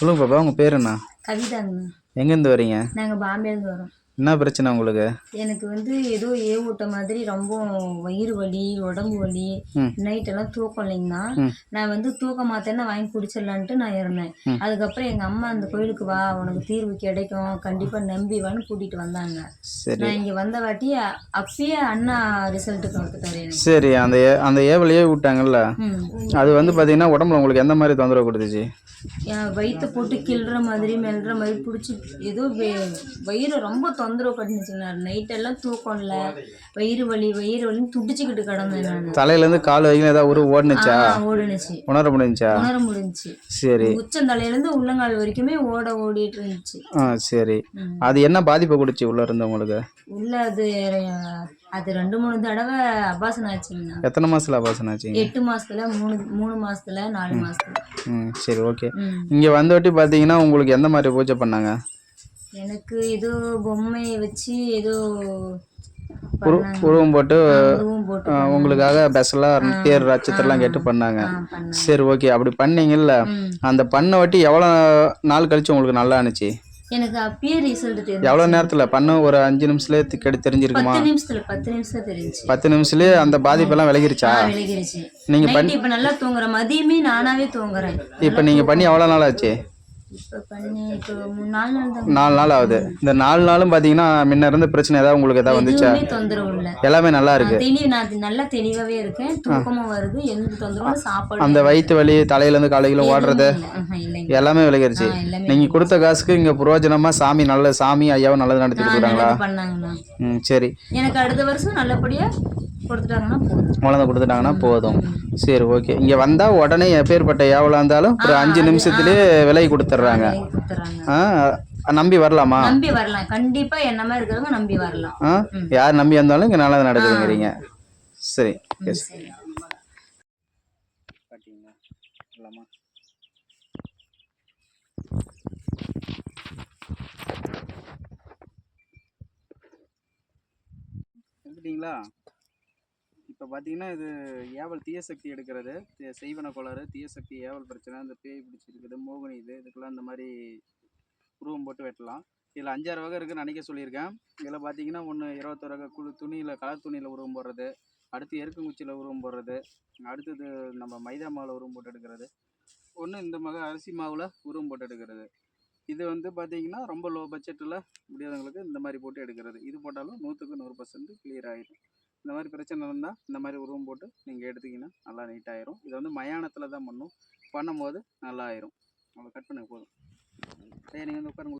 சொல்லுங்க பாப்பா, உங்க பேர் என்ன? கவிதாங்க. எங்கேருந்து வரீங்க? நாங்கள் பாம்பேலேருந்து வரோம். என்ன பிரச்சனை உங்களுக்கு? எனக்கு ஏதோ ஏவூட்ட மாதிரி ரொம்ப வயிறு வலி, உடம்பு வலி, நைட்டெல்லாம் தூக்கம் இல்லைங்கண்ணா. நான் தூக்க மாத்தேன்னு வாங்கி குடிச்சிடலான்ட்டு நான் இருந்தேன். அதுக்கப்புறம் எங்கள் அம்மா அந்த கோயிலுக்கு வா, உனக்கு தீர்வு கிடைக்கும், கண்டிப்பாக நம்பி வான்னு கூட்டிகிட்டு வந்தாங்க. நான் இங்கே வந்த வாட்டி அப்பயே அண்ணா ரிசல்ட்டுக்கு வந்துட்டாரு. சரி, அந்த ஏவலையே விட்டாங்கல்ல, அது பார்த்தீங்கன்னா உடம்புல உங்களுக்கு எந்த மாதிரி தொந்தரவு கொடுத்துச்சு? வயிற்ற போட்டு கிள்ற மாதிரி மெல்ற மாதிரி பிடிச்சி ஏதோ வயிறு ரொம்ப தொந்தரவு பண்ணிச்சுங்க. நைட்டெல்லாம் தூக்கம் இல்லை, வயிறு வலின்னு துடிச்சுக்கிட்டு கிடந்தேன் நான். தலையிலேருந்து கால் வரைக்கும் ஏதாவது ஓடுனுச்சா? ஓடுனுச்சு. உணர முடிஞ்சுச்சு. சரி. உச்சந்தலையிலேருந்து உள்ளங்கால் வரைக்குமே ஓடிட்டு இருந்துச்சு. சரி. அது என்ன பாதிப்பை கொடுச்சு உள்ள இருந்தவங்களுக்கு? உள்ள அது 2-3 தடவை அபாசனம் ஆச்சுங்கண்ணா. எத்தனை மாசத்துல அபாசனம் ஆச்சு? 8 மாசத்துல, 3 மாசத்துல, 4 மாசத்துல. சரி, ஓகே. இங்க வந்தோட்டி பாத்தீங்கன்னா உங்களுக்கு எந்த மாதிரி பூஜை பண்ணாங்க? எனக்கு ஏதோ பொம்மையை வச்சு ஏதோ உருவம் போட்டு உங்களுக்காக ஸ்பெஷலா பேர் நட்சத்திரம்லாம் கேட்டு பண்ணாங்க. சரி, ஓகே. அப்படி பண்ணீங்கல்ல, அந்த பண்ண வாட்டி எவ்வளவு நாள் கழிச்சு உங்களுக்கு நல்லா இருந்துச்சு? எனக்கு அப்பயே ரிசல்ட் தெரியும். எவ்வளவு நேரத்துல பண்ண? ஒரு 5 நிமிஷத்துல தெரிஞ்சிருக்குமா? 10 நிமிஷத்துல தெரிஞ்சுச்சு. 10 நிமிஷத்துலயே அந்த பாதிப்பெல்லாம் விலகிருச்சா? விலகிருச்சு. நீங்க இப்ப நல்லா தூங்குறேன். மதியமே நானாவே தூங்குறேன். இப்ப நீங்க பண்ணி எவ்வளவு நாள் ஆச்சு? இப்ப 4 நாள் ஆகுது. இந்த 4 நாளும் பாத்தீங்கன்னா முன்ன இருந்த பிரச்சனை ஏதாவது உங்களுக்கு ஏதாவது வந்துச்சா? தொந்தரவு இல்ல, எல்லாமே நல்லா இருக்கு. நான் நல்லா தெளிவாவே இருக்கேன். தூக்கமும் வருது, எந்த தொந்தரவும், சாப்பாடு, அந்த வயிற்று வலி, தலையில இருந்து காலையில ஓடுறது எல்லாமே விலகிருச்சு. நீங்க கொடுத்த காசுக்கு இங்க புரோஜனமா சாமி ஐயாவும் நல்லது நடத்தி கொடுக்குறாங்களா? பண்ணாங்கண்ணா. சரி. எனக்கு அடுத்த வருஷம் நல்லபடியா குழந்தை கொடுத்துட்டாங்கன்னா போதும். சரி, ஓகே. இங்க வந்தா உடனே எப்பேற்பட்ட ஏவலா இருந்தாலும் ஒரு 5 நிமிஷத்துலயே விலை கொடுத்துட்றாங்க. நம்பி வரலாமா? நம்பி வரலாம், கண்டிப்பா. என்னமா இருக்கிறவங்க நம்பி வரலாம். யார் நம்பி வந்தாலும் இங்க நல்லது நடக்குதுங்கிறீங்க. சரி. இப்போ பார்த்தீங்கன்னா இது ஏவல் தீய சக்தி எடுக்கிறது, செய்வன கோளாறு, தீய சக்தி, ஏவல் பிரச்சனை, இந்த பேய் பிடிச்சிருக்குது, மோகினி, இதுக்கெல்லாம் இந்த மாதிரி உருவம் போட்டு வெட்டலாம். இதில் 5-6 வகை இருக்குன்னு நினைக்க சொல்லியிருக்கேன். இதில் பார்த்தீங்கன்னா ஒன்று 21 வகை துணியில், கலர் துணியில் உருவம் போடுறது, அடுத்து எருக்குங்குச்சியில் உருவம் போடுறது, அடுத்தது நம்ம மைதா மாவில் உருவம் போட்டு எடுக்கிறது, ஒன்று இந்த அரிசி மாவில் உருவம் போட்டு எடுக்கிறது. இது பார்த்தீங்கன்னா ரொம்ப லோ பட்ஜெட்டில் முடியாதவங்களுக்கு இந்த மாதிரி போட்டு எடுக்கிறது. இது போட்டாலும் 100க்கு 100% கிளியர் ஆகிடும். இந்த மாதிரி பிரச்சனை இருந்தால் இந்த மாதிரி உருவம் போட்டு நீங்கள் எடுத்திங்கன்னா நல்லா நீட்டாகிடும். இதை மயானத்தில் தான் பண்ணும்போது நல்லா ஆயிரும். அவ்வளோ கட் பண்ண போதும். நீங்கள் உட்காருங்க.